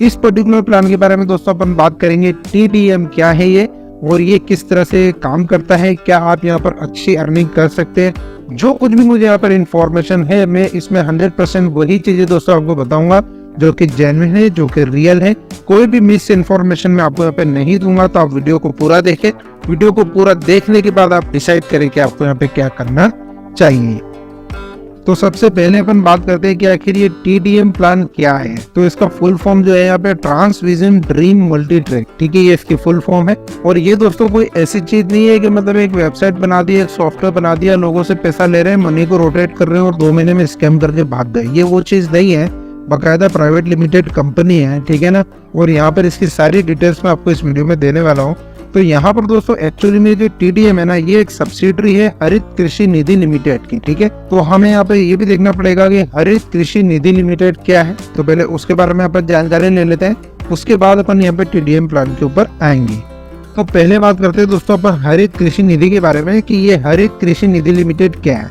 इस particular plan के बारे में दोस्तों अपन बात करेंगे। TDM क्या है ये और ये किस तरह से काम करता है, क्या आप यहाँ पर अच्छी अर्निंग कर सकते हैं। जो कुछ भी मुझे यहाँ पर इंफॉर्मेशन है मैं इसमें 100% वही चीजें दोस्तों आपको बताऊंगा जो कि जेन्युइन है, जो कि रियल है। कोई भी मिस इन्फॉर्मेशन मैं आपको यहाँ पे नहीं दूंगा, तो आप वीडियो को पूरा देखें। वीडियो को पूरा देखने के बाद आप डिसाइड करें कि आपको यहाँ पे क्या करना चाहिए। तो सबसे पहले अपन बात करते हैं कि आखिर ये TDM प्लान क्या है। तो इसका फुल फॉर्म जो है यहाँ पे ट्रांसविजन ड्रीम मल्टी ट्रैक, ठीक है, ये इसकी फुल फॉर्म है। और ये दोस्तों कोई ऐसी चीज नहीं है कि मतलब एक वेबसाइट बना दी, एक सॉफ्टवेयर बना दिया, लोगों से पैसा ले रहे हैं, मनी को रोटेट कर रहे हैं और 2 महीने में स्कैम करके भाग गए। ये वो चीज नहीं है, बाकायदा प्राइवेट लिमिटेड कंपनी है, ठीक है ना। और यहाँ पर इसकी सारी डिटेल्स मैं आपको इस वीडियो में देने वाला हूँ। तो यहाँ पर दोस्तों एक्चुअली में जो TDM है ना, ये एक सब्सिडरी है हरित कृषि निधि लिमिटेड की, ठीक है। तो हमें यहाँ पे ये भी देखना पड़ेगा कि हरित कृषि निधि लिमिटेड क्या है। तो पहले उसके बारे में अपन जानकारी ले लेते हैं, उसके बाद अपन यहाँ पे TDM प्लान के ऊपर आएंगे। तो पहले बात करते हैं दोस्तों अपन हरित कृषि निधि के बारे में कि ये हरित कृषि निधि लिमिटेड क्या है।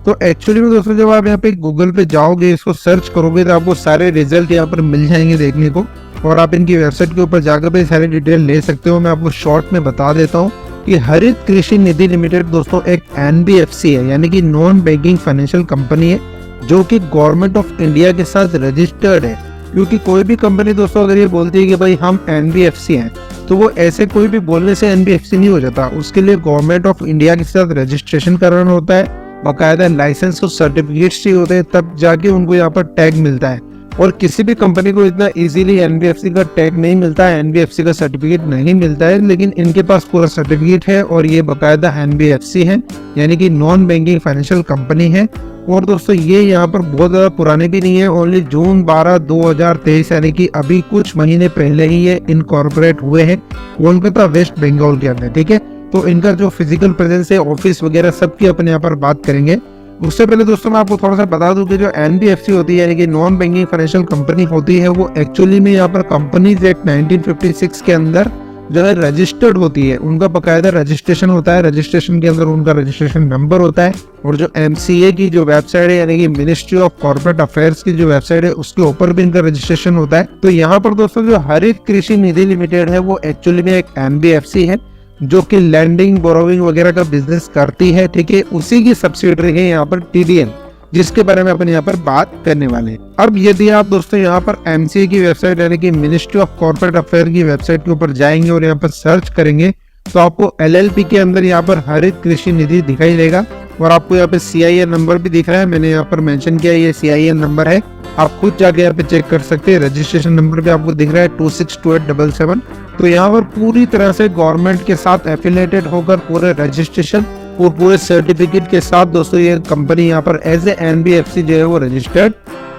तो एक्चुअली में दोस्तों जब आप यहाँ पे गूगल पे जाओगे, इसको सर्च करोगे तो आपको सारे रिजल्ट यहाँ पर मिल जाएंगे देखने को, और आप इनकी वेबसाइट के ऊपर जाकर भी सारी डिटेल ले सकते हो। मैं आपको शॉर्ट में बता देता हूँ कि हरित कृषि निधि लिमिटेड दोस्तों एक NBFC है, यानी कि नॉन बैंकिंग फाइनेंशियल कंपनी है, जो कि गवर्नमेंट ऑफ इंडिया के साथ रजिस्टर्ड है। क्योंकि कोई भी कंपनी दोस्तों अगर ये बोलती है कि भाई हम NBFC हैं, तो वो ऐसे कोई भी बोलने से NBFC नहीं हो जाता। उसके लिए गवर्नमेंट ऑफ इंडिया के साथ रजिस्ट्रेशन कराना होता है, बाकायदा लाइसेंस और सर्टिफिकेट्स ही होते हैं, तब जाके उनको यहाँ पर टैग मिलता है। और किसी भी कंपनी को इतना इजीली NBFC का टैग नहीं मिलता है, NBFC का सर्टिफिकेट नहीं मिलता है, लेकिन इनके पास पूरा सर्टिफिकेट है और ये बाकायदा NBFC है, यानी कि नॉन बैंकिंग फाइनेंशियल कंपनी है। और दोस्तों ये यहाँ पर बहुत ज़्यादा पुराने भी नहीं है, ओनली जून 12, 2023 यानी कि अभी कुछ महीने पहले ही ये इनकॉर्पोरेट हुए हैं कोलकाता वेस्ट बंगाल के अंदर, ठीक है। तो इनका जो फिजिकल प्रेजेंस है, ऑफिस वगैरह सबकी अपन यहाँ पर बात करेंगे। उससे पहले दोस्तों मैं आपको थोड़ा सा बता दूं कि जो NBFC होती है, यानी कि नॉन बैंकिंग फाइनेंशियल कंपनी होती है, वो एक्चुअली में यहाँ पर कंपनीज एक्ट 1956 के अंदर जो है रजिस्टर्ड होती है। उनका बकायदा रजिस्ट्रेशन होता है, रजिस्ट्रेशन के अंदर उनका रजिस्ट्रेशन नंबर होता है। और जो MCA की जो वेबसाइट है, यानी कि मिनिस्ट्री ऑफ कॉर्पोरेट अफेयर्स की जो वेबसाइट है, उसके ऊपर भी इनका रजिस्ट्रेशन होता है। तो यहाँ पर दोस्तों जो हरित कृषि निधि लिमिटेड है, वो एक्चुअली में एक NBFC है जो कि लैंडिंग बोरोविंग वगैरह का बिजनेस करती है, ठीक है। उसी की सब्सिडरी है यहाँ पर TDM, जिसके बारे में अपन यहाँ पर बात करने वाले हैं। अब यदि आप दोस्तों यहाँ पर MCA की वेबसाइट यानी कि मिनिस्ट्री ऑफ कॉर्पोरेट अफेयर की वेबसाइट के ऊपर जाएंगे और यहाँ पर सर्च करेंगे, तो आपको LLP के अंदर यहाँ पर हरित कृषि निधि दिखाई देगा। और आपको यहाँ पे CIN नंबर भी दिख रहा है, मैंने यहाँ पर मेंशन किया, ये CIN नंबर है, आप खुद जाके यहाँ पे चेक कर सकते हैं। रजिस्ट्रेशन नंबर भी आपको दिख रहा है 262877। तो यहाँ पर पूरी तरह से गवर्नमेंट के साथ एफिलिएटेड होकर पूरे रजिस्ट्रेशन और पूरे सर्टिफिकेट के साथ दोस्तों ये कंपनी यहाँ पर एज ए NBFC जो है वो रजिस्टर्ड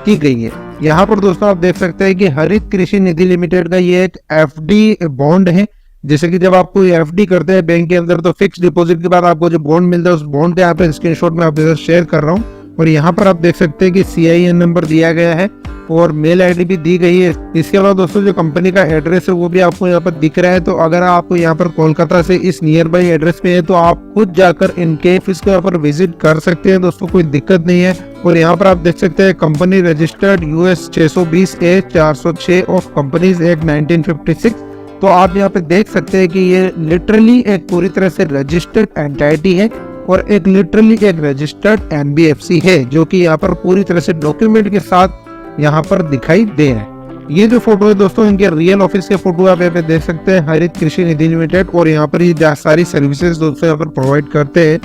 की गई है। यहाँ पर दोस्तों आप देख सकते हैं कि हरित कृषि निधि लिमिटेड का ये एक FD बॉन्ड है। जैसे कि जब आपको FD करते हैं बैंक के अंदर, तो फिक्स डिपॉजिट के बाद आपको जो बॉन्ड मिलता है, उस बॉन्ड के यहाँ पे स्क्रीनशॉट में आपके साथ शेयर कर रहा हूँ। और यहाँ पर आप देख सकते हैं कि CIN नंबर दिया गया है और मेल ID भी दी गई है। इसके अलावा दोस्तों जो कंपनी का एड्रेस है वो भी आपको यहाँ पर दिख रहा है। तो अगर आप यहाँ पर कोलकाता से इस नियर बाई एड्रेस पे है, तो आप खुद जाकर इनके ऑफिस को यहाँ पर विजिट कर सकते हैं दोस्तों, कोई दिक्कत नहीं है। और यहाँ पर आप देख सकते हैं company registered US 620A 406 of companies act 1956। तो आप यहाँ पे देख सकते हैं कि ये लिटरली एक पूरी तरह से रजिस्टर्ड एंटिटी है और एक लिटरली एक रजिस्टर्ड NBFC है, जो कि यहाँ पर पूरी तरह से डॉक्यूमेंट के साथ यहाँ पर दिखाई दे रहा है। ये जो फोटो है दोस्तों, इनके रियल ऑफिस के फोटो आप यहाँ पे देख सकते हैं, हरित कृषि निधि लिमिटेड। और यहाँ पर ये सारी सर्विसेज दोस्तों यहाँ पर प्रोवाइड करते हैं।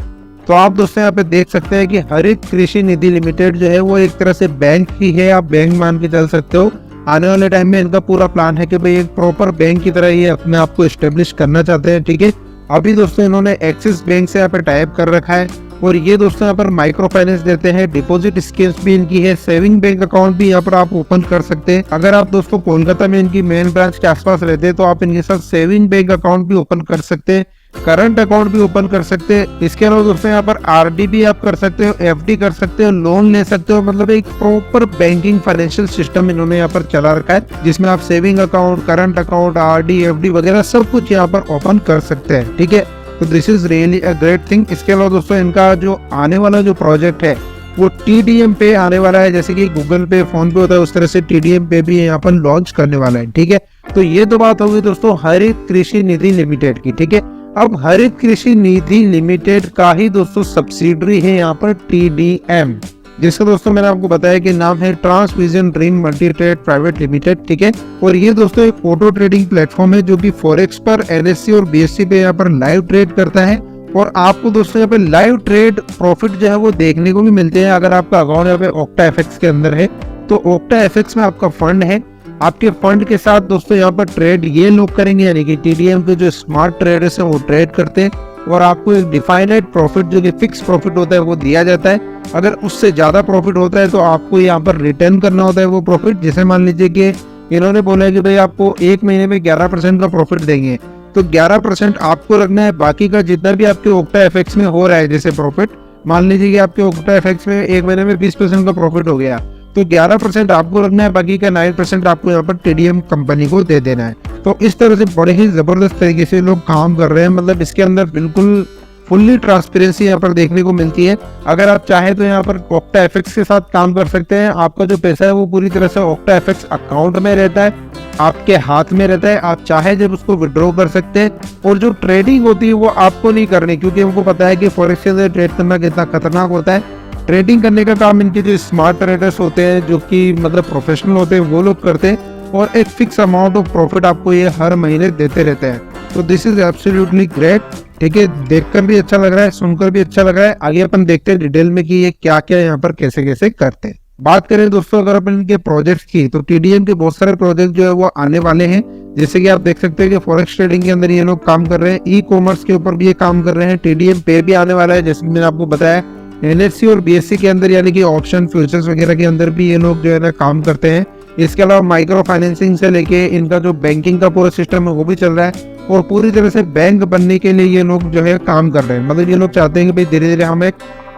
तो आप दोस्तों यहाँ पे देख सकते हैं कि हरित कृषि निधि लिमिटेड जो है वो एक तरह से बैंक ही है, आप बैंक मान के चल सकते हो। आने वाले टाइम में इनका पूरा प्लान है कि भाई एक प्रॉपर बैंक की तरह ये अपने आप को एस्टेब्लिश करना चाहते हैं, ठीक है। अभी दोस्तों इन्होंने एक्सिस बैंक से यहाँ पे टाइप कर रखा है और ये दोस्तों यहाँ पर माइक्रो फाइनेंस देते हैं, डिपॉजिट स्कीम्स भी इनकी है, सेविंग बैंक अकाउंट भी यहाँ पर आप ओपन कर सकते हैं। अगर आप दोस्तों कोलकाता में इनकी मेन ब्रांच के आसपास रहते हैं, तो आप इनके साथ सेविंग बैंक अकाउंट भी ओपन कर सकते हैं, करंट अकाउंट भी ओपन कर सकते हैं। इसके अलावा दोस्तों यहाँ पर RD भी आप कर सकते हो, FD कर सकते हो, लोन ले सकते हो। मतलब एक प्रॉपर बैंकिंग फाइनेंशियल सिस्टम इन्होंने यहाँ पर चला रखा है, जिसमें आप saving account, current account, RD, FD वगैरह सब कुछ यहाँ पर ओपन कर सकते हैं, ठीक है। तो this is really a great thing. इसके अलावा दोस्तों इनका जो आने वाला जो प्रोजेक्ट है वो TDM पे आने वाला है। जैसे कि गूगल पे, फोन पे होता है, उस तरह से TDM पे भी यहाँ पर लॉन्च करने वाला है। ठीक है, तो ये तो बात होगी दोस्तों हरित कृषि निधि लिमिटेड की। ठीक है, अब हरित कृषि निधि लिमिटेड का ही दोस्तों सब्सिडरी है यहाँ पर TDM, जिसका दोस्तों मैंने आपको बताया कि नाम है Transvision dream multi trade private limited. ठीक है, और ये दोस्तों एक ऑटो ट्रेडिंग प्लेटफॉर्म है जो कि फॉरेक्स पर, NSE और BSE पे यहाँ पर लाइव ट्रेड करता है। और आपको दोस्तों यहाँ पे लाइव ट्रेड प्रॉफिट जो है वो देखने को भी मिलते हैं। अगर आपका अकाउंट यहाँ पे OctaFX के अंदर है तो OctaFX में आपका फंड है, आपके फंड के साथ दोस्तों यहाँ पर ट्रेड ये लोग करेंगे, यानी कि TDM के जो स्मार्ट ट्रेडर्स हैं वो ट्रेड करते हैं और आपको एक डिफाइनेड प्रॉफिट जो कि फिक्स प्रॉफिट होता है वो दिया जाता है। अगर उससे ज्यादा प्रॉफिट होता है तो आपको यहाँ पर रिटर्न करना होता है वो प्रॉफिट। जैसे मान लीजिए कि इन्होंने बोला है कि भाई आपको एक महीने में 11% का प्रॉफिट देंगे, तो 11% आपको रखना है। बाकी का जितना भी आपके OctaFX में हो रहा है जैसे प्रॉफिट, मान लीजिए कि आपके OctaFX में एक महीने में 20% का प्रॉफिट हो गया, तो 11% आपको रखना है, बाकी का 9% आपको यहाँ पर TDM कंपनी को दे देना है। तो इस तरह से बड़े ही जबरदस्त तरीके से लोग काम कर रहे हैं। मतलब इसके अंदर बिल्कुल फुल्ली ट्रांसपेरेंसी यहाँ पर देखने को मिलती है। अगर आप चाहे तो यहाँ पर OctaFX के साथ काम कर सकते हैं। आपका जो पैसा है वो पूरी तरह से OctaFX अकाउंट में रहता है, आपके हाथ में रहता है। आप चाहे जब उसको विड्रॉ कर सकते हैं। और जो ट्रेडिंग होती है वो आपको नहीं करनी, क्योंकि हमको पता है कि फॉरेक्स के अंदर ट्रेड करना कितना खतरनाक होता है। ट्रेडिंग करने का काम इनके जो स्मार्ट ट्रेडर्स होते हैं, जो कि मतलब प्रोफेशनल होते हैं, वो लोग करते हैं और एक फिक्स अमाउंट ऑफ प्रॉफिट आपको ये हर महीने देते रहते हैं। तो दिस इज एब्सोल्युटली ग्रेट। ठीक है, देखकर भी अच्छा लग रहा है, सुनकर भी अच्छा लग रहा है। आगे अपन देखते हैं डिटेल में कि ये क्या क्या यहाँ पर कैसे कैसे करते हैं। बात करें दोस्तों अगर अपन इनके प्रोजेक्ट की, तो TDM के बहुत सारे प्रोजेक्ट जो है वो आने वाले हैं। जैसे कि आप देख सकते हैं कि फॉरेक्स ट्रेडिंग के अंदर ये लोग काम कर रहे हैं, ई-कॉमर्स के ऊपर भी ये काम कर रहे हैं, TDM पे भी आने वाला है जैसे मैंने आपको बताया। NSE और BSE के अंदर यानी कि ऑप्शन फ्यूचर्स वगैरह के अंदर भी ये लोग जो है ना काम करते हैं। इसके अलावा माइक्रो फाइनेंसिंग से लेके इनका जो बैंकिंग का पूरा सिस्टम है वो भी चल रहा है। और पूरी तरह से बैंक बनने के लिए ये लोग जो है काम कर रहे हैं। मतलब ये लोग चाहते हैं कि भाई धीरे धीरे हम एक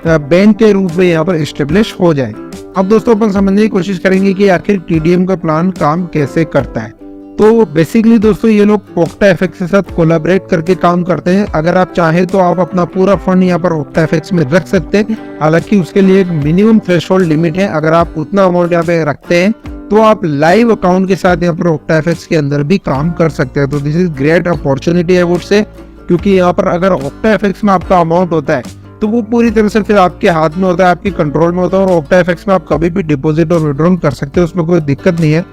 बैंक के रूप में यहाँ पर एस्टेब्लिश हो जाए। अब दोस्तों अपन समझने की कोशिश करेंगे कि आखिर TDM का प्लान काम कैसे करता है। तो बेसिकली दोस्तों ये लोग OctaFX के साथ कोलैबोरेट करके काम करते हैं। अगर आप चाहे तो आप अपना पूरा फंड यहाँ पर OctaFX में रख सकते हैं। हालांकि उसके लिए एक मिनिमम थ्रेशोल्ड लिमिट है। अगर आप उतना अमाउंट यहाँ पे रखते हैं तो आप लाइव अकाउंट के साथ यहाँ पर OctaFX के अंदर भी काम कर सकते हैं। तो दिस इज ग्रेट अपॉर्चुनिटी है वुड से, क्योंकि यहाँ पर अगर OctaFX में आपका अमाउंट होता है तो वो पूरी तरह से फिर आपके हाथ में होता है, आपके कंट्रोल में होता है। और OctaFX में आप कभी भी डिपॉजिट और विड्रॉल कर सकते हैं, उसमें कोई दिक्कत नहीं है।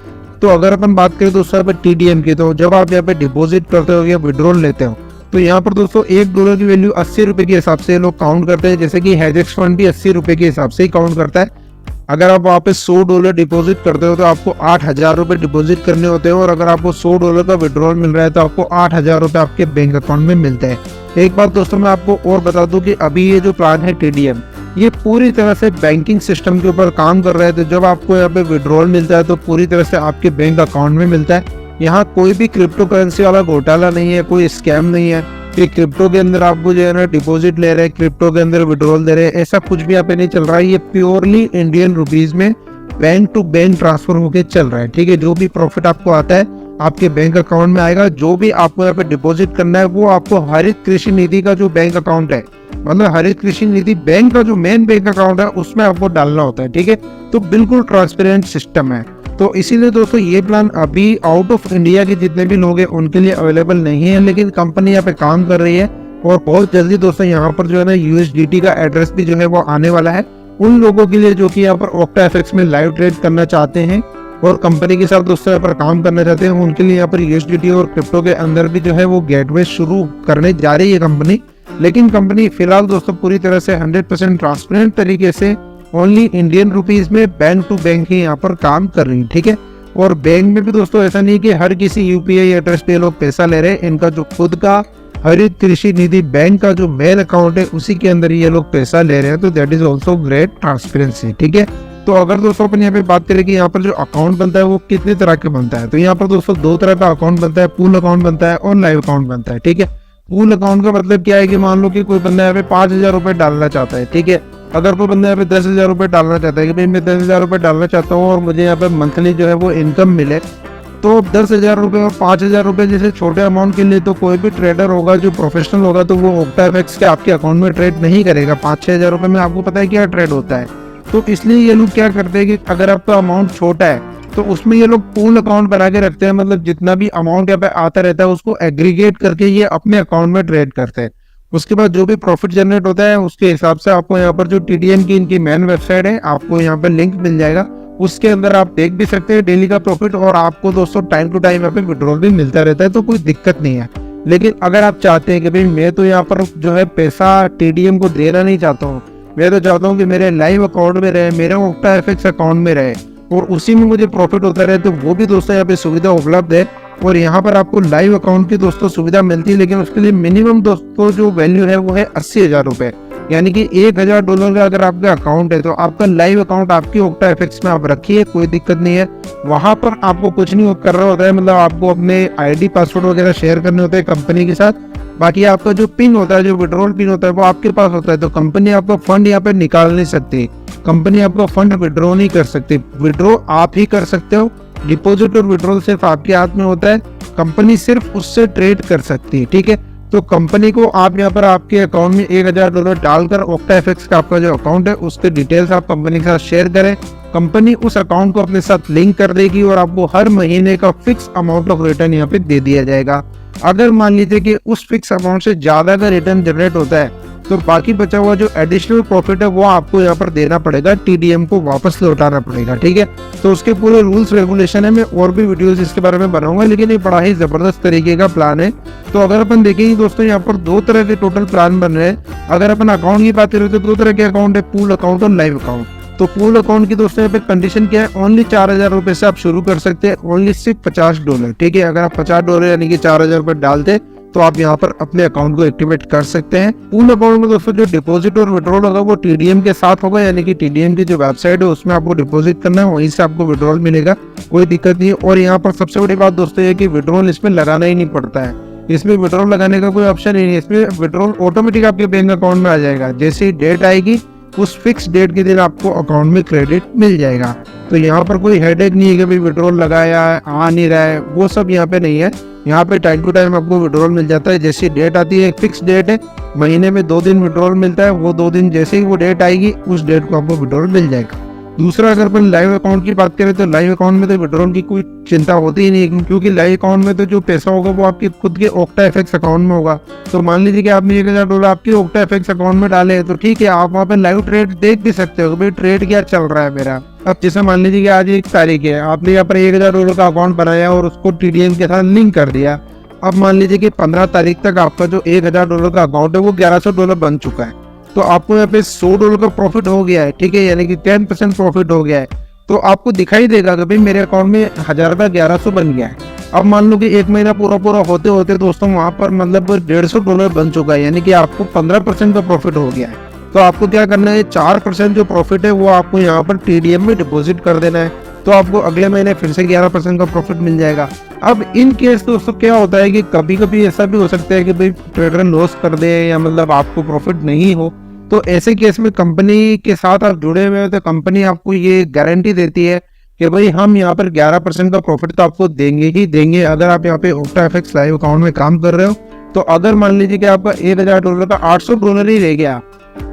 तो अगर अपन बात करें दोस्तों यहाँ पे TDM की, तो जब आप यहाँ पे डिपॉजिट करते हो या विड्रॉल लेते हो तो यहाँ पर दोस्तों $1 की वैल्यू 80 रुपए के हिसाब से लोग काउंट करते हैं। जैसे कि हेजेक्स फंड भी 80 रुपए के हिसाब से ही काउंट करता है। अगर आप वहाँ पे $100 डिपॉजिट करते हो तो आपको 8,000 रुपए डिपॉजिट करने होते हैं। और अगर आपको $100 का विड्रॉल मिल रहा है तो आपको 8,000 रुपए आपके बैंक अकाउंट में मिलते हैं। एक बात दोस्तों मैं आपको और बता दूं कि अभी ये जो प्लान है TDM, ये पूरी तरह से बैंकिंग सिस्टम के ऊपर काम कर रहा है। तो जब आपको यहाँ पे विड्रॉल मिलता है तो पूरी तरह से आपके बैंक अकाउंट में मिलता है। यहाँ कोई भी क्रिप्टो करेंसी वाला घोटाला नहीं है, कोई स्कैम नहीं है कि क्रिप्टो के अंदर आपको जो है ना डिपॉजिट ले रहे हैं, क्रिप्टो के अंदर विड्रॉल दे रहे हैं, ऐसा कुछ भी यहाँ पे नहीं चल रहा है। ये प्योरली इंडियन रुपीज में बैंक टू बैंक ट्रांसफर होके चल रहा है। ठीक है, जो भी प्रॉफिट आपको आता है आपके बैंक अकाउंट में आएगा। जो भी आपको यहाँ पे डिपॉजिट करना है वो आपको हरित कृषि निधि का जो बैंक अकाउंट है, मतलब हरित कृषि निधि बैंक का जो मेन बैंक अकाउंट है उसमें आपको डालना होता है। ठीक है, तो बिल्कुल ट्रांसपेरेंट सिस्टम है। तो इसीलिए दोस्तों ये प्लान अभी आउट ऑफ इंडिया के जितने भी लोग हैं उनके लिए अवेलेबल नहीं है, लेकिन कंपनी यहाँ पे काम कर रही है। और बहुत जल्दी दोस्तों यहाँ पर जो है ना USDT का एड्रेस भी जो है वो आने वाला है उन लोगों के लिए जो कि यहाँ पर OctaFX में लाइव ट्रेड करना चाहते हैं और कंपनी के साथ दोस्तों यहाँ पर काम करना चाहते हैं। उनके लिए यहाँ पर USDT और क्रिप्टो के अंदर भी जो है वो गेटवे शुरू करने जा रही है कंपनी। लेकिन कंपनी फिलहाल दोस्तों पूरी तरह से 100% ट्रांसपेरेंट तरीके से ओनली इंडियन रुपीज में बैंक टू बैंक ही यहाँ पर काम कर रही है। ठीक है, और बैंक में भी दोस्तों ऐसा नहीं कि हर किसी UPI एड्रेस पे लोग पैसा ले रहे हैं। इनका जो खुद का हरित कृषि निधि बैंक का जो मेन अकाउंट है उसी के अंदर ये लोग पैसा ले रहे हैं। तो that is also great transparency. ठीक है, तो अगर दोस्तों अपन यहाँ पे बात करें कि यहाँ पर जो अकाउंट बनता है वो कितने तरह के बनता है, तो यहाँ पर दोस्तों 2 तरह का अकाउंट बनता है, पूल अकाउंट बनता है और लाइव अकाउंट बनता है। ठीक है, पूल अकाउंट का मतलब क्या है कि मान लो कि कोई बंदा यहाँ पे 5,000 रुपए डालना चाहता है। ठीक है, अगर कोई बंदा यहाँ पे 10,000 रुपए डालना चाहता है कि भाई मैं 10,000 रुपए डालना चाहता हूँ और मुझे यहाँ पे मंथली जो है वो इनकम मिले, तो 10,000 रुपए और 5,000 रुपए जैसे छोटे अमाउंट के लिए तो कोई भी ट्रेडर होगा जो प्रोफेशनल होगा तो वो OctaFX के आपके अकाउंट में ट्रेड नहीं करेगा। 5-6 हज़ार रुपए में आपको पता है क्या ट्रेड होता है। तो इसलिए ये लोग क्या करते हैं कि अगर आपका अमाउंट छोटा है तो उसमें ये लोग पूल अकाउंट बना के रखते हैं, मतलब जितना भी अमाउंट यहाँ पे आता रहता है उसको एग्रीगेट करके ये अपने अकाउंट में ट्रेड करते हैं। उसके बाद जो भी प्रॉफिट जनरेट होता है उसके हिसाब से आपको यहाँ पर जो टीडीएम की इनकी मेन वेबसाइट है, आपको यहाँ पर लिंक मिल जाएगा, उसके अंदर आप देख भी सकते हैं डेली का प्रॉफिट, और आपको दोस्तों टाइम टू टाइम यहाँ पे विड्रॉल भी मिलता रहता है, तो कोई दिक्कत नहीं है। लेकिन अगर आप चाहते हैं कि भाई मैं तो यहाँ पर जो है पैसा टीडीएम को देना नहीं चाहता हूँ, मैं तो चाहता हूँ कि मेरे लाइव अकाउंट में रहे, मेरे ओक्टा एफएक्स अकाउंट में रहे और उसी में मुझे प्रॉफिट होता रहे, तो वो भी दोस्तों यहाँ पे सुविधा उपलब्ध है। और यहाँ पर आपको लाइव अकाउंट की दोस्तों सुविधा मिलती है, लेकिन उसके लिए मिनिमम दोस्तों जो वैल्यू है वो है 80,000 रुपए, यानी कि $1,000 का अगर आपका अकाउंट है तो आपका लाइव अकाउंट आपकी ओक्टा एफएक्स में आप रखिए, कोई दिक्कत नहीं है। वहां पर आपको कुछ नहीं कर रहा होता है, मतलब आपको अपने आईडी पासवर्ड वगैरह शेयर करने होते हैं कंपनी के साथ, बाकी आपका जो पिन होता है, जो विड्रॉल पिन होता है वो आपके पास होता है, तो कंपनी आपका फंड यहाँ पे निकाल नहीं सकती, कंपनी आपका फंड विड्रॉ नहीं कर सकती। विड्रॉ आप ही कर सकते हो, डिपॉजिट और विड्रॉल सिर्फ आपके हाथ में होता है, कंपनी सिर्फ उससे ट्रेड कर सकती है, ठीक है। तो कंपनी को आप यहाँ पर आपके अकाउंट में $1,000 डालकर ओक्टा एफएक्स का आपका जो अकाउंट है उसके डिटेल्स आप कंपनी के साथ शेयर करें, कंपनी उस अकाउंट को अपने साथ लिंक कर देगी और आपको हर महीने का फिक्स अमाउंट ऑफ रिटर्न यहाँ पे दे दिया जाएगा। अगर मान लीजिए कि उस फिक्स अमाउंट से ज्यादा का रिटर्न जनरेट होता है तो बाकी बचा हुआ जो एडिशनल प्रॉफिट है वो आपको यहाँ पर देना पड़ेगा, टीडीएम को वापस लौटाना पड़ेगा, ठीक है। तो उसके पूरे रूल्स रेगुलेशन है, मैं और भी वीडियोस इसके बारे में बनाऊंगा, लेकिन ये बड़ा ही जबरदस्त तरीके का प्लान है। तो अगर अपन देखेंगे दोस्तों यहाँ पर 2 तरह के टोटल प्लान बन रहे हैं। अगर अपन अकाउंट की बात करें तो 2 तरह के अकाउंट है, पूल अकाउंट और लाइव अकाउंट। तो पूल अकाउंट की दोस्तों यहाँ पे कंडीशन क्या है, ओनली $4,000 से आप शुरू कर सकते हैं, ओनली सिर्फ $50, ठीक है। अगर आप $50 यानी कि $4,000 डालते तो आप यहाँ पर अपने अकाउंट को एक्टिवेट कर सकते हैं। पूल अकाउंट में दोस्तों जो डिपॉजिट और विड्रॉल होगा वो टीडीएम के साथ होगा, यानी कि टीडीएम की जो वेबसाइट है उसमें आपको डिपॉजिट करना है, वहीं से आपको विड्रॉल मिलेगा, कोई दिक्कत नहीं है। और यहाँ पर सबसे बड़ी बात दोस्तों ये कि विड्रॉल इसमें लगाना ही नहीं पड़ता है, इसमें विड्रॉल लगाने का कोई ऑप्शन ही नहीं है, इसमें विड्रॉल ऑटोमेटिक आपके बैंक अकाउंट में आ जाएगा, जैसे ही डेट आएगी उस फिक्स डेट के दिन आपको अकाउंट में क्रेडिट मिल जाएगा। तो यहाँ पर कोई हेडेक नहीं है कि भाई विड्रॉल लगाया है आ नहीं रहा है, वो सब यहाँ पे नहीं है। यहाँ पे टाइम टू टाइम आपको विड्रॉल मिल जाता है, जैसी डेट आती है, फिक्स डेट है, महीने में 2 दिन विड्रॉल मिलता है, वो 2 दिन जैसे ही वो डेट आएगी उस डेट को आपको विड्रॉल मिल जाएगा। दूसरा अगर अपन लाइव अकाउंट की बात करें तो लाइव अकाउंट में तो विड्रॉल की कोई चिंता होती ही नहीं, क्योंकि लाइव अकाउंट में तो जो पैसा होगा वो आपके खुद के ओक्टा एफएक्स अकाउंट में होगा। तो मान लीजिए कि आपने $1,000 आपके ओक्टा एफएक्स अकाउंट में डाले तो ठीक है, आप वहाँ पे लाइव ट्रेड देख भी सकते हो, भाई ट्रेड क्या चल रहा है मेरा। अब जैसे मान लीजिए कि आज 1 तारीख है, आपने यहाँ पर $1,000 का अकाउंट बनाया और उसको टीडीएम के साथ लिंक कर दिया। अब मान लीजिए कि 15 तारीख तक आपका जो $1,000 का अकाउंट है वो $1,100 बन चुका है, तो आपको यहाँ पे $100 का प्रॉफिट हो गया है, ठीक है, यानी कि 10% प्रॉफिट हो गया है। तो आपको दिखाई देगा कि भाई मेरे अकाउंट में 1000 का 1100 बन गया है। अब मान लो कि 1 महीना पूरा होते होते दोस्तों वहां पर मतलब $150 बन चुका है, यानी कि आपको 15% का प्रॉफिट हो गया है। तो आपको क्या करना है, 4% जो प्रॉफिट है वो आपको यहाँ पर टीडीएम में डिपॉजिट कर देना है, तो आपको अगले महीने फिर से 11% का प्रॉफिट मिल जाएगा। अब इन केस दोस्तों क्या होता है कि कभी कभी ऐसा भी हो सकता है कि भाई ट्रेडर लॉस कर दे या मतलब आपको प्रॉफिट नहीं हो, तो ऐसे केस में कंपनी के साथ आप जुड़े हुए हो तो कंपनी आपको ये गारंटी देती है कि भाई हम यहाँ पर 11% का प्रॉफिट तो आपको देंगे ही देंगे अगर आप यहाँ पे ओक्टा एफएक्स लाइव अकाउंट में काम कर रहे हो। तो अगर मान लीजिए कि आपका $1,000 का $800 ही रह गया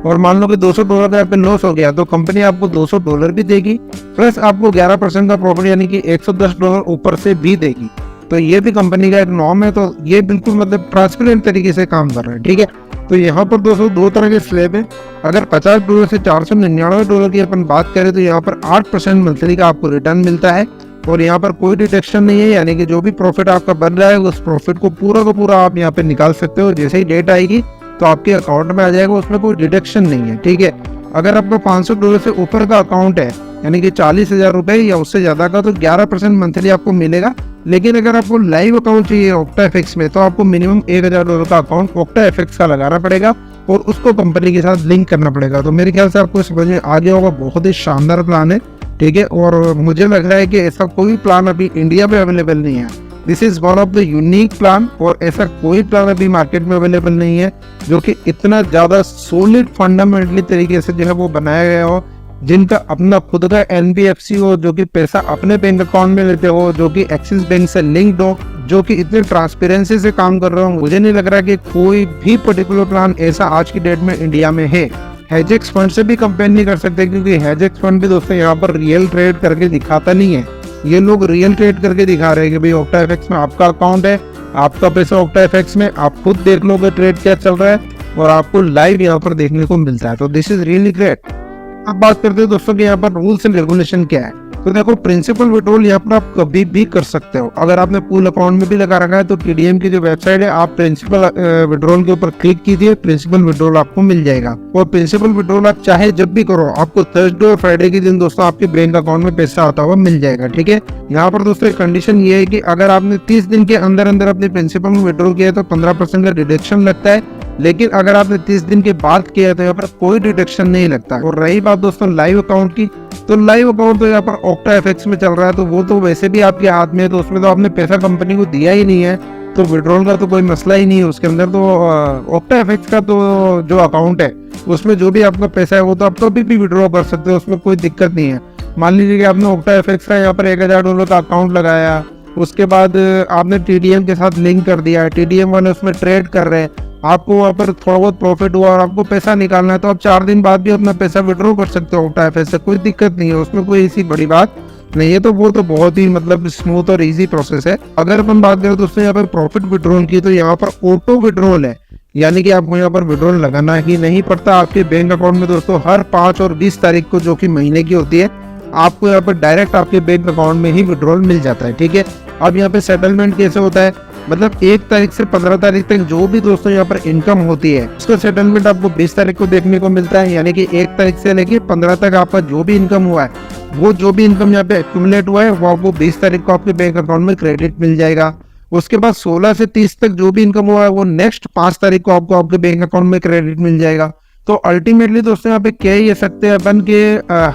और मान लो कि $200 का यहाँ पे लॉस हो गया, तो कंपनी आपको $200 भी देगी प्लस आपको 11% का प्रॉफिट यानी कि $110 ऊपर से भी देगी। तो ये भी कंपनी का एक नॉर्म है, तो ये बिल्कुल मतलब ट्रांसपेरेंट तरीके से काम कर रहा है, ठीक है। तो यहाँ पर दोस्तों 2 तरह के स्लैब है। अगर $50 से $499 की अपन बात करें तो यहाँ पर 8% मंथली का आपको रिटर्न मिलता है और यहाँ पर कोई डिडक्शन नहीं है, यानी कि जो भी प्रॉफिट आपका बन रहा है उस प्रॉफिट को पूरा का पूरा आप यहाँ पे निकाल सकते हो। जैसे ही डेट आएगी तो आपके अकाउंट में आ जाएगा, उसमें कोई डिडक्शन नहीं है, ठीक है। अगर आपका $500 से ऊपर का अकाउंट है यानी कि 40,000 रुपए या उससे ज्यादा का, तो 11% मंथली आपको मिलेगा। लेकिन अगर आपको लाइव अकाउंट चाहिए ओक्टा एफएक्स में तो आपको मिनिमम $1,000 का अकाउंट ओक्टा एफएक्स का लगाना पड़ेगा और उसको कंपनी के साथ लिंक करना पड़ेगा। तो मेरे ख्याल से आपको समझ में आ गया होगा, बहुत ही शानदार प्लान है, ठीक है। और मुझे लग रहा है कि ऐसा कोई प्लान अभी इंडिया में अवेलेबल नहीं है। This is one of the unique plan और ऐसा कोई प्लान अभी मार्केट में अवेलेबल नहीं है जो कि इतना ज्यादा सॉलिड फंडामेंटली तरीके से जो है वो बनाया गया हो, जिनका अपना खुद का एनबीएफसी हो, जो कि पैसा अपने बैंक अकाउंट में लेते हो, जो कि एक्सिस बैंक से लिंक्ड हो, जो कि इतने ट्रांसपेरेंसी से काम कर रहा हूँ। मुझे नहीं लग रहा कि कोई भी पर्टिकुलर प्लान ऐसा आज की डेट में इंडिया में है हेजेक्स फंड से भी कंपेयर नहीं कर सकते, क्योंकि हेजेक्स फंड भी दोस्तों यहाँ पर रियल ट्रेड करके दिखाता नहीं है। ये लोग रियल ट्रेड करके दिखा रहे हैं कि भाई OctaFX में आपका अकाउंट है, आपका पैसा OctaFX में, आप खुद देख लोगे ट्रेड क्या चल रहा है और आपको लाइव यहाँ पर देखने को मिलता है। तो दिस इज रियली ग्रेट। अब बात करते हैं दोस्तों कि यहाँ पर रूल्स एंड रेगुलेशन क्या है। तो देखो, प्रिंसिपल विड्रॉल यहाँ पर आप कभी भी कर सकते हो। अगर आपने पूल अकाउंट में भी लगा रखा है तो TDM की जो वेबसाइट है, आप प्रिंसिपल विड्रॉल के ऊपर क्लिक कीजिए, प्रिंसिपल विड्रॉल आपको मिल जाएगा। और प्रिंसिपल विड्रॉल आप चाहे जब भी करो, आपको थर्सडे और फ्राइडे के दिन दोस्तों आपके बैंक अकाउंट में पैसा आता हुआ मिल जाएगा। ठीक है, यहाँ पर दोस्तों कंडीशन ये है कि अगर आपने 30 दिन के अंदर अंदर अपने प्रिंसिपल में विड्रॉल किया है तो 15% का डिडक्शन लगता है, लेकिन अगर आपने 30 दिन के बाद किया है तो यहाँ पर कोई डिडक्शन नहीं लगता। और रही बात दोस्तों लाइव अकाउंट की, तो लाइव अकाउंट तो यहाँ पर OctaFX में चल रहा है, तो वो तो वैसे भी आपके हाथ में है, तो उसमें तो आपने पैसा कंपनी को दिया ही नहीं है, तो विड्रॉल का तो कोई मसला ही नहीं है उसके अंदर। तो OctaFX का तो जो अकाउंट है उसमें जो भी आपका पैसा है वो तो आप कभी भी विड्रॉ कर सकते हो, उसमें कोई दिक्कत नहीं है। मान लीजिए कि आपने OctaFX का यहाँ पर $1000 का अकाउंट लगाया, उसके बाद आपने TDM के साथ लिंक कर दिया, TDM वाले उसमें ट्रेड कर रहे हैं, आपको वहाँ पर थोड़ा बहुत प्रॉफिट हुआ और आपको पैसा निकालना है, तो आप 4 दिन बाद भी अपना पैसा विड्रॉ कर सकते हो OctaFX से, कोई दिक्कत नहीं है, उसमें कोई ऐसी बड़ी बात नहीं है। तो वो तो बहुत ही मतलब स्मूथ और इजी प्रोसेस है। अगर अपन बात करें दोस्तों यहाँ पर प्रॉफिट विड्रॉल की, तो यहाँ पर ऑटो विड्रॉल है, यानी कि आपको यहाँ पर विड्रॉल लगाना ही नहीं पड़ता। आपके बैंक अकाउंट में दोस्तों हर 5 और 20 तारीख को, जो कि महीने की होती है, आपको यहाँ पर डायरेक्ट आपके बैंक अकाउंट में ही विड्रॉल मिल जाता है। ठीक है, अब यहाँ पे सेटलमेंट कैसे होता है, मतलब 1 तारीख से 15 तारीख तक जो भी दोस्तों यहाँ पर इनकम होती है उसका सेटलमेंट आपको 20 तारीख को देखने को मिलता है। यानी कि 1 तारीख से लेके 15 तक आपका जो भी इनकम हुआ है, वो जो भी इनकम यहाँ पे एक्यूमुलेट हुआ है वो आपको 20 तारीख को आपके बैंक अकाउंट में क्रेडिट मिल जाएगा। उसके बाद 16 से 30 तक जो भी इनकम हुआ है वो नेक्स्ट 5 तारीख को आपको आपके बैंक अकाउंट में क्रेडिट मिल जाएगा। तो अल्टीमेटली दोस्तों यहाँ पे कह ही सकते हैं अपन के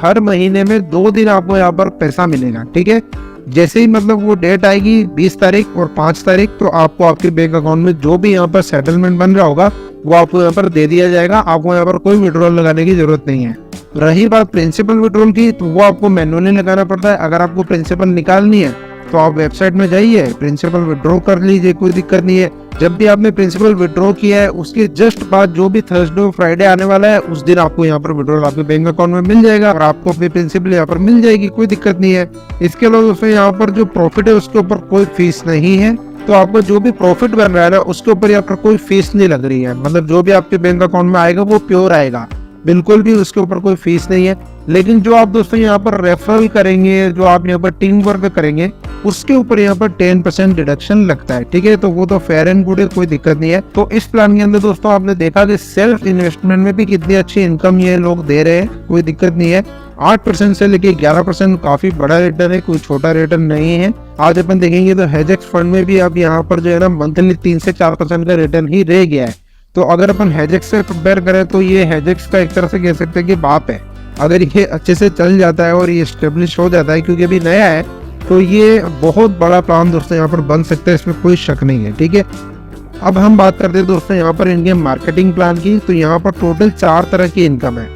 हर महीने में 2 दिन आपको यहाँ पर पैसा मिलेगा। ठीक है, जैसे ही मतलब वो डेट आएगी 20 तारीख और 5 तारीख, तो आपको आपके बैंक अकाउंट में जो भी यहाँ पर सेटलमेंट बन रहा होगा वो आपको यहाँ पर दे दिया जाएगा। आपको यहाँ पर कोई विड्रॉल लगाने की जरूरत नहीं है। रही बात प्रिंसिपल विड्रॉल की, तो वो आपको मैनुअली लगाना पड़ता है। अगर आपको प्रिंसिपल निकालनी है तो आप वेबसाइट में जाइए, प्रिंसिपल विड्रॉ कर लीजिए, कोई दिक्कत नहीं है। जब भी आपने प्रिंसिपल विड्रॉ किया है उसके जस्ट बाद जो भी थर्सडे और फ्राइडे आने वाला है, उस दिन आपको यहाँ पर विड्रॉल आपके बैंक अकाउंट में मिल जाएगा और आपको अपनी प्रिंसिपल यहाँ पर मिल जाएगी, कोई दिक्कत नहीं है। इसके अलावा दोस्तों यहाँ पर जो प्रॉफिट है उसके ऊपर कोई फीस नहीं है, तो आपको जो भी प्रॉफिट बन रहा है ना उसके ऊपर यहाँ पर कोई फीस नहीं लग रही है। मतलब जो भी आपके बैंक अकाउंट में आएगा वो प्योर आएगा, बिल्कुल भी उसके ऊपर कोई फीस नहीं है। लेकिन जो आप दोस्तों यहाँ पर रेफरल करेंगे, जो आप यहाँ पर टीम वर्क करेंगे, उसके ऊपर यहाँ पर 10% डिडक्शन लगता है। ठीक है, तो वो तो फेयर एंड गुड है, कोई दिक्कत नहीं है। तो इस प्लान के अंदर दोस्तों आपने देखा कि सेल्फ इन्वेस्टमेंट में भी कितनी अच्छी इनकम ये लोग दे रहे हैं, कोई दिक्कत नहीं है। 8% से लेके 11% काफी बड़ा रिटर्न है, कोई छोटा रिटर्न नहीं है। आज अपन देखेंगे तो हेजेक्स फंड में भी अब यहाँ पर जो है ना मंथली 3 से 4% का रिटर्न ही रह गया है। तो अगर अपन हेजेक्स से कंपेयर करें तो ये हेजेक्स का एक तरह से कह सकते हैं कि बाप है। अगर ये अच्छे से चल जाता है और ये स्टेब्लिश हो जाता है, क्योंकि अभी नया है, तो ये बहुत बड़ा प्लान दोस्तों यहाँ पर बन सकता है, इसमें कोई शक नहीं है। ठीक है, अब हम बात करते हैं दोस्तों यहाँ पर इनके मार्केटिंग प्लान की। तो यहाँ पर टोटल 4 तरह की इनकम है।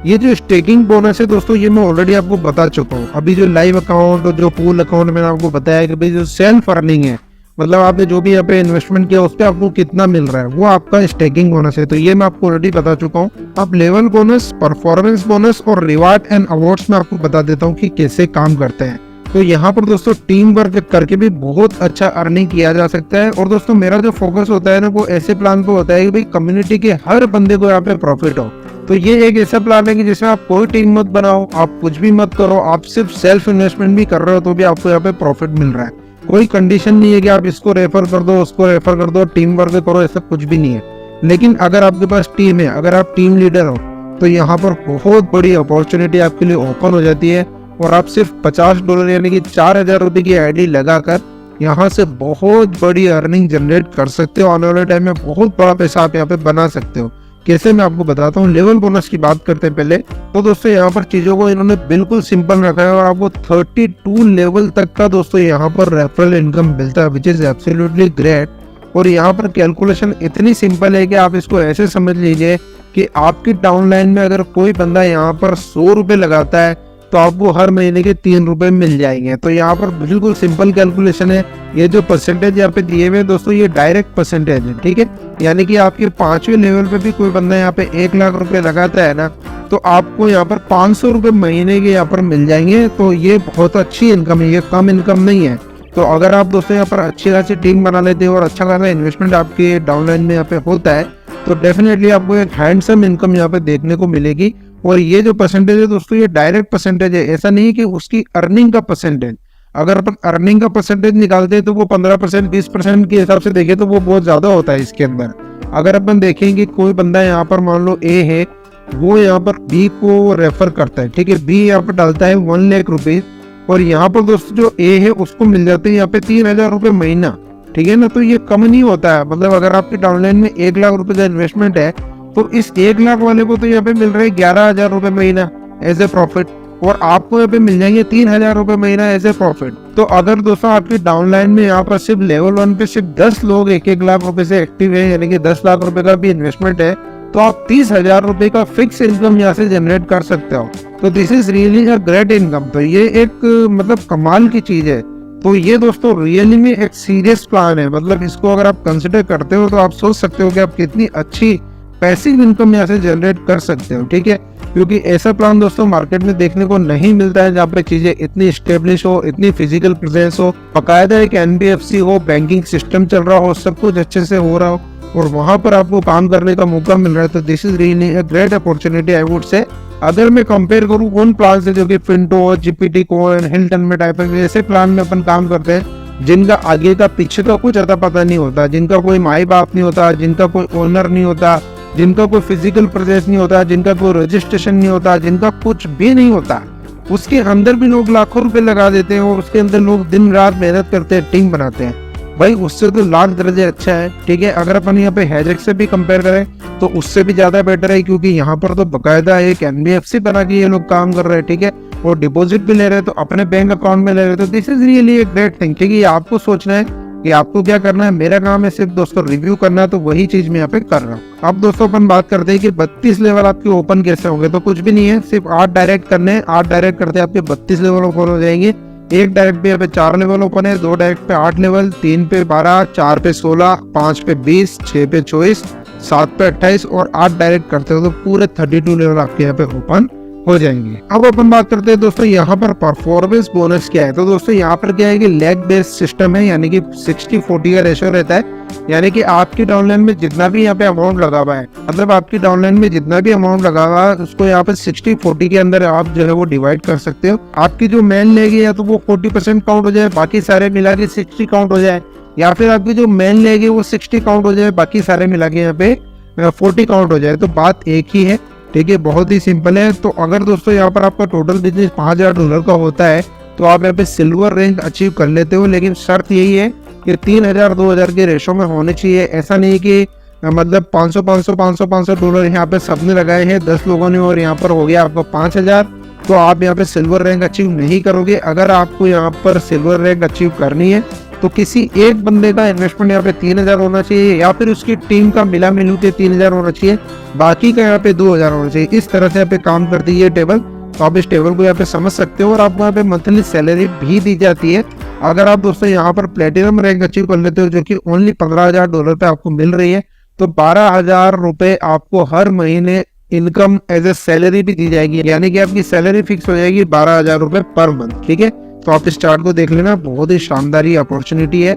ये जो स्टेकिंग बोनस है दोस्तों, ये मैं ऑलरेडी आपको बता चुका हूँ। अभी जो लाइव अकाउंट और जो पूल अकाउंट मैंने आपको बताया कि भाई जो सेल्फ अर्निंग है, मतलब आपने जो भी यहाँ पे इन्वेस्टमेंट किया उस पर आपको कितना मिल रहा है, वो आपका स्टेकिंग बोनस है। तो ये मैं आपको ऑलरेडी बता चुका हूँ। अब लेवल बोनस, परफॉर्मेंस बोनस और रिवार्ड एंड अवार्ड्स में आपको बता देता हूँ कि कैसे काम करते हैं। तो यहाँ पर दोस्तों टीम वर्क करके भी बहुत अच्छा अर्निंग किया जा सकता है। और दोस्तों मेरा जो फोकस होता है ना, वो ऐसे प्लान पे होता है कि भाई कम्युनिटी के हर बंदे को यहाँ पे प्रॉफिट हो। तो ये एक ऐसा प्लान है कि जिसमें आप कोई टीम मत बनाओ, आप कुछ भी मत करो, आप सिर्फ सेल्फ इन्वेस्टमेंट भी कर रहे हो तो भी आपको यहाँ पे प्रॉफिट मिल रहा है। कोई कंडीशन नहीं है कि आप इसको रेफर कर दो, उसको रेफर कर दो, टीम वर्क करो, ऐसा कुछ भी नहीं है। लेकिन अगर आपके पास टीम है, अगर आप टीम लीडर हो, तो यहाँ पर बहुत बड़ी अपॉर्चुनिटी आपके लिए ओपन हो जाती है। और आप सिर्फ $50 यानी कि 4000 रुपए की आईडी लगाकर यहाँ से बहुत बड़ी अर्निंग जनरेट कर सकते हो। आने वाले टाइम में बहुत बड़ा पैसा आप यहाँ पे बना सकते हो। कैसे, मैं आपको बताता हूँ। लेवल बोनस की बात करते हैं पहले। तो दोस्तों यहाँ पर चीजों को इन्होंने बिल्कुल सिंपल रखा है और आपको 32 लेवल तक का दोस्तों यहाँ पर रेफरल इनकम मिलता है, विच इज एब्सोल्युटली ग्रेट। और यहाँ पर कैलकुलेशन इतनी सिंपल है कि आप इसको ऐसे समझ लीजिए कि आपकी डाउनलाइन में अगर कोई बंदा यहाँ पर 100 रुपए लगाता है तो आपको हर महीने के 3 रुपए मिल जाएंगे। तो यहाँ पर बिल्कुल सिंपल कैलकुलेशन है। ये जो परसेंटेज यहाँ पे दिए हुए हैं दोस्तों, ये डायरेक्ट परसेंटेज है, ठीक है। यानी कि आपके 5वें लेवल पे भी कोई बंदा यहाँ पे 1 लाख रुपए लगाता है ना, तो आपको यहाँ पर 500 रुपए महीने के यहाँ पर मिल जाएंगे। तो ये बहुत अच्छी इनकम है, ये कम इनकम नहीं है। तो अगर आप दोस्तों यहाँ पर अच्छी खासी टीम बना लेते हो और अच्छा खासा इन्वेस्टमेंट आपके डाउनलाइन में यहाँ पे होता है, तो डेफिनेटली आपको एक हैंडसम इनकम यहाँ पे देखने को मिलेगी। और ये जो परसेंटेज है दोस्तों, ये डायरेक्ट परसेंटेज है, ऐसा नहीं है कि उसकी अर्निंग का परसेंटेज। अगर अपन अर्निंग का परसेंटेज निकालते हैं तो वो 15% 20% के हिसाब से देखें तो वो बहुत ज्यादा होता है इसके अंदर। अगर अपन देखेंगे कोई बंदा यहाँ पर मान लो ए है, वो यहाँ पर बी को रेफर करता है, ठीक है, बी यहाँ पर डालता है 1 लाख रुपीज, और यहाँ पर दोस्तों जो ए है उसको मिल जाते हैं यहाँ पे 3000 रुपए महीना, ठीक है ना। तो ये कम नहीं होता है, मतलब अगर आपके डाउनलाइन में 1 लाख रुपए का इन्वेस्टमेंट है तो इस 1 लाख वाले को तो यहाँ पे मिल रहे हैं 11,000 रुपए महीना एज ए प्रॉफिट, और आपको यहाँ पे मिल जाएंगे 3,000 रुपए महीना एज ए प्रॉफिट। तो अगर दोस्तों आपकी डाउनलाइन में यहाँ पर सिर्फ लेवल 1 पे सिर्फ 10 लोग 1-1 लाख रुपए से एक्टिव है, यानी कि 10 लाख रुपए का भी इन्वेस्टमेंट है, तो आप 30,000 रुपए का फिक्स इनकम यहाँ से जनरेट कर सकते हो। तो this is really a great income. तो ये एक मतलब कमाल की चीज है। तो ये दोस्तों रियली में एक सीरियस प्लान है, मतलब इसको अगर आप कंसिडर करते हो तो आप सोच सकते हो कि आप कितनी अच्छी पैसिव इनकम यहाँ से जनरेट कर सकते हो, ठीक है। क्योंकि ऐसा प्लान दोस्तों मार्केट में देखने को नहीं मिलता है, जहाँ पे चीजें इतनी स्टेब्लिश हो, इतनी फिजिकल प्रेजेंस हो, बाकायदा एक NBFC हो, बैंकिंग सिस्टम चल रहा हो, सब कुछ अच्छे से हो रहा हो, और वहां पर आपको काम करने का मौका मिल रहा है। तो this is really a great opportunity I would say. अगर मैं कंपेयर करूँ उन प्लान से जो कि फिंटो, GPT कॉइन, हिल्टन में टाइप ऐसे प्लान में अपन काम करते हैं, जिनका आगे का पीछे का कुछ अता पता नहीं होता, जिनका कोई माई बाप नहीं होता, जिनका कोई ओनर नहीं होता, जिनका कोई फिजिकल प्रेजेंस नहीं होता, जिनका कोई रजिस्ट्रेशन नहीं होता, जिनका कुछ भी नहीं होता, उसके अंदर भी लोग लाखों रुपए लगा देते हैं और उसके अंदर लोग दिन रात मेहनत करते हैं, टीम बनाते हैं। भाई उससे तो लाख दर्जे अच्छा है, ठीक है। अगर अपन यहाँ पे हेजेक्स से भी कंपेयर करें तो उससे भी ज्यादा बेटर है, क्योंकि यहाँ पर तो बकायदा एक NBFC बना के ये लोग काम कर रहे हैं, ठीक है, और डिपॉजिट भी ले रहे हैं, तो अपने बैंक अकाउंट में ले रहे हैं। तो दिस इज रियली एक ग्रेट थिंग, ठीक है। ये आपको सोचना है कि आपको क्या करना है। मेरा काम है सिर्फ दोस्तों रिव्यू करना, तो वही चीज मैं यहाँ पे कर रहा हूँ। अब दोस्तों अपन बात करते हैं कि 32 लेवल आपके ओपन कैसे होंगे। तो कुछ भी नहीं है, सिर्फ 8 डायरेक्ट करने हैं। 8 डायरेक्ट करते आपके 32 लेवल ओपन हो जाएंगे। 1 डायरेक्ट पे यहाँ पे 4 लेवल ओपन है, 2 डायरेक्ट पे 8 लेवल, 3 पे 12, 4 पे 16, 5 पे 20, 6 पे 24, 7 पे 28 और 8 डायरेक्ट करते हो तो पूरे 32 लेवल आपके यहाँ पे ओपन हो जाएंगे। अब अपन बात करते हैं दोस्तों यहाँ पर परफॉर्मेंस बोनस क्या है। तो दोस्तों यहाँ पर क्या है कि लेग बेस्ड सिस्टम है, यानी कि 60-40 का रेशियो रहता है। यानी कि आपकी डाउनलाइन में जितना भी यहाँ पे अमाउंट लगा हुआ है, मतलब आपकी डाउनलाइन में जितना भी अमाउंट लगा हुआ है उसको यहाँ पे 60-40 के अंदर आप जो है वो डिवाइड कर सकते हो। आपकी जो मेन लेगी या तो वो 40% काउंट हो जाए, बाकी सारे मिला के 60 काउंट हो जाए, या फिर आपकी जो मेन लेगी वो 60 काउंट हो जाए, बाकी सारे मिला के यहाँ पे 40 काउंट हो जाए। तो बात एक ही है, ठीक है, बहुत ही सिंपल है। तो अगर दोस्तों यहाँ पर आपका टोटल बिजनेस $5,000 का होता है तो आप यहाँ पे सिल्वर रैंक अचीव कर लेते हो, लेकिन शर्त यही है कि 3,000-2,000 के रेशो में होने चाहिए। ऐसा नहीं कि मतलब $500 यहाँ पे सबने लगाए हैं 10 लोगों ने और यहाँ पर हो गया आपको 5,000, तो आप यहाँ पे सिल्वर रैंक अचीव नहीं करोगे। अगर आपको यहाँ पर सिल्वर रैंक अचीव करनी है तो किसी एक बंदे का इन्वेस्टमेंट यहाँ पे 3,000 होना चाहिए, या फिर उसकी टीम का मिला मिलू के 3,000 होना चाहिए, बाकी का यहाँ पे 2,000 होना चाहिए। इस तरह से यहाँ पे काम करती है ये टेबल। तो आप इस टेबल को यहाँ पे समझ सकते हो, और आपको यहाँ पे मंथली सैलरी भी दी जाती है। अगर आप दोस्तों यहाँ पर प्लेटिनम रैंक अचीव कर लेते हो, जो कि ओनली $15,000 पे आपको मिल रही है, तो 12,000 रुपए आपको हर महीने इनकम एज ए सैलरी भी दी जाएगी, यानी कि आपकी सैलरी फिक्स हो जाएगी 12,000 रुपए पर मंथ, ठीक है। तो आप इस चार्ट को देख लेना, बहुत ही शानदार अपॉर्चुनिटी है।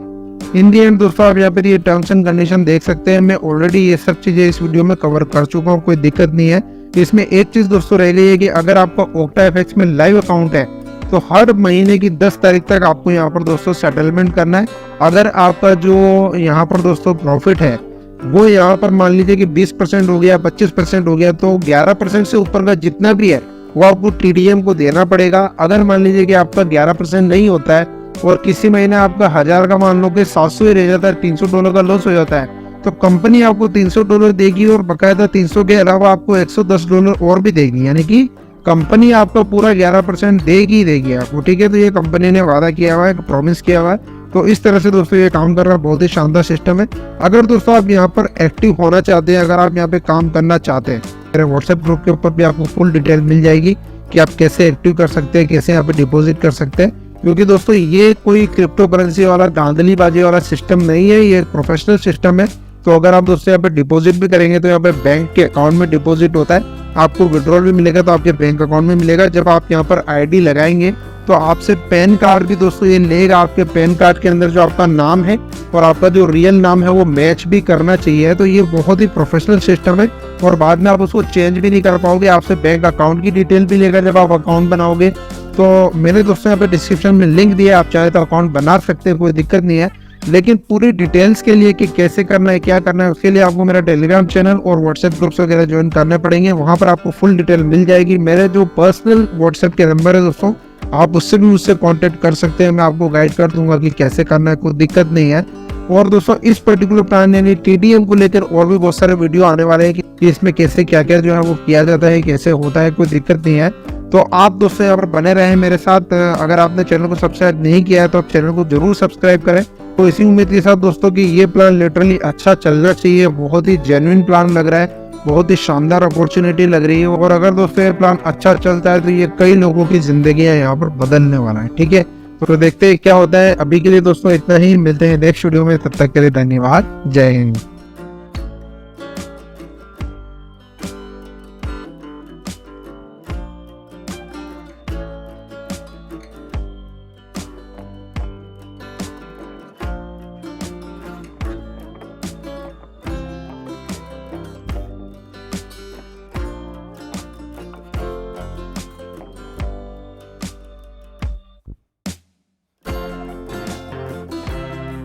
इन दी एंड दोस्तों आप यहाँ पे ये टर्म्स एंड कंडीशन देख सकते हैं। मैं ऑलरेडी ये सब चीजें इस वीडियो में कवर कर चुका हूँ, कोई दिक्कत नहीं है। इसमें एक चीज दोस्तों रह गई है कि अगर आपका OctaFX में लाइव अकाउंट है तो हर महीने की 10 तारीख तक आपको यहाँ पर दोस्तों सेटलमेंट करना है। अगर आपका जो यहाँ पर दोस्तों प्रॉफिट है वो यहाँ पर मान लीजिए कि 20% हो गया, 25% हो गया, तो 11% से ऊपर का जितना भी है वो आपको TDM को देना पड़ेगा। अगर मान लीजिए कि आपका 11% नहीं होता है और किसी महीने आपका 1000 का मान लो कि 700 ही रह जाता है, $300 का लॉस हो जाता है, तो कंपनी आपको $300 देगी और बकायदा 300 के अलावा आपको $110 और भी देगी, यानी कि कंपनी आपको पूरा 11% देगी आपको, ठीक है। तो ये कंपनी ने वादा किया हुआ है, प्रॉमिस किया हुआ है। तो इस तरह से दोस्तों ये काम कर रहा है, बहुत ही शानदार सिस्टम है। अगर दोस्तों आप यहाँ पर एक्टिव होना चाहते हैं, अगर आप यहाँ पे काम करना चाहते हैं, मेरे व्हाट्सएप ग्रुप के ऊपर भी आपको फुल डिटेल मिल जाएगी कि आप कैसे एक्टिव कर सकते हैं, कैसे यहाँ पे डिपॉजिट कर सकते हैं। क्योंकि दोस्तों ये कोई क्रिप्टो करेंसी वाला धांधलीबाजी वाला सिस्टम नहीं है, ये प्रोफेशनल सिस्टम है। तो अगर आप दोस्तों यहाँ पे डिपॉजिट भी करेंगे तो यहाँ पे बैंक के अकाउंट में डिपॉजिट होता है, आपको विड्रॉल भी मिलेगा तो आपके बैंक अकाउंट में मिलेगा। जब आप यहाँ पर आईडी लगाएंगे तो आपसे पैन कार्ड भी दोस्तों ये लेगा। आपके पैन कार्ड के अंदर जो आपका नाम है और आपका जो रियल नाम है वो मैच भी करना चाहिए। तो ये बहुत ही प्रोफेशनल सिस्टम है और बाद में आप उसको चेंज भी नहीं कर पाओगे। आपसे बैंक अकाउंट की डिटेल भी लेगा जब आप अकाउंट बनाओगे। तो मेरे दोस्तों यहाँ पे डिस्क्रिप्शन में लिंक दिया, आप चाहे तो अकाउंट बना सकते हैं, कोई दिक्कत नहीं है। लेकिन पूरी डिटेल्स के लिए कि कैसे करना है, क्या करना है, उसके लिए आपको मेरा टेलीग्राम चैनल और व्हाट्सएप ग्रुप्स वगैरह ज्वाइन करने पड़ेंगे। वहां पर आपको फुल डिटेल मिल जाएगी। मेरे जो पर्सनल व्हाट्सएप के नंबर है दोस्तों, आप उससे भी मुझसे कांटेक्ट कर सकते हैं। मैं आपको गाइड कर दूंगा कि कैसे करना है, कोई दिक्कत नहीं है। और दोस्तों इस पर्टिकुलर प्लान यानी TTM को लेकर और भी बहुत सारे वीडियो आने वाले हैं कि इसमें कैसे क्या क्या जो है वो किया जाता है, कैसे होता है, कोई दिक्कत नहीं है। तो आप दोस्तों यहाँ पर बने रहें मेरे साथ। अगर आपने चैनल को सब्सक्राइब नहीं किया है तो आप चैनल को जरूर सब्सक्राइब करें। तो इसी उम्मीद के साथ दोस्तों कि ये प्लान लिटरली अच्छा चलना चाहिए, बहुत ही जेन्युइन प्लान लग रहा है, बहुत ही शानदार अपॉर्चुनिटी लग रही है। और अगर दोस्तों ये प्लान अच्छा चलता है तो ये कई लोगों की जिंदगी यहाँ पर बदलने वाला है। ठीक है, तो देखते हैं क्या होता है। अभी के लिए दोस्तों इतना ही, मिलते हैं नेक्स्ट वीडियो में, तब तक के लिए धन्यवाद, जय हिंद।